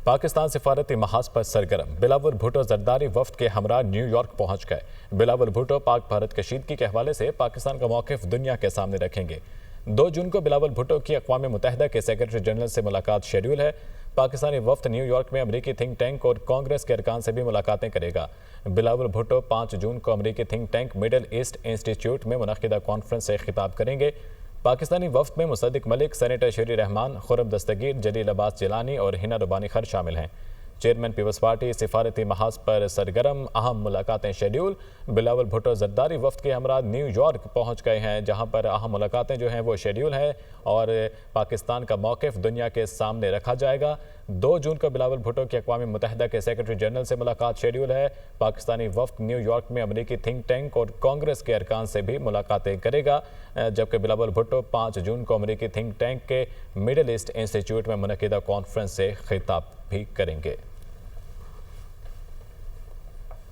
पाकिस्तान सिफारती महाज पर सरगर्म। बिलावल भुट्टो जरदारी वफ्द के हमरा न्यू यॉर्क पहुंच गए। बिलावल भुट्टो पाक भारत कशीदगी के हवाले से पाकिस्तान का मौक़िफ़ दुनिया के सामने रखेंगे। 2 जून को बिलावल भुट्टो की अक़वाम मुत्तहिदा के सेक्रेटरी जनरल से मुलाकात शेड्यूल है। पाकिस्तानी वफ्द न्यूयॉर्क में अमरीकी थिंक टैंक और कांग्रेस के अरकान से भी मुलाकातें करेगा। बिलावल भुट्टो 5 जून को अमरीकी think tank middle east institute में मुनक़िदा कॉन्फ्रेंस से खिताब करेंगे। पाकिस्तानी वफ्द में मुसद्दिक मलिक, सेनेटर शरीर रहमान, खुर्रम दस्तगीर, जलील अब्बास जिलानी और हिना रुबानी खर शामिल हैं। चेयरमैन पीपल्स पार्टी सिफारती महाज पर सरगर्म, अहम मुलाकातें शेड्यूल। बिलावल भुट्टो जरदारी वफ्द के हमरा न्यूयॉर्क पहुंच गए हैं, जहां पर अहम मुलाकातें जो हैं वो शेड्यूल हैं और पाकिस्तान का मौक़िफ़ दुनिया के सामने रखा जाएगा। 2 जून को बिलावल भुट्टो की अक़वाम मुत्तहिदा के सेक्रेटरी जनरल से मुलाकात शेड्यूल है। पाकिस्तानी वफ्द न्यूयॉर्क में अमरीकी थिंक टैंक और कांग्रेस के अरकान से भी मुलाकातें करेगा, जबकि बिलावल भुट्टो 5 जून को अमरीकी थिंक टैंक के मिडल ईस्ट इंस्टीट्यूट में मुनक़िदा कॉन्फ्रेंस से खिताब भी करेंगे।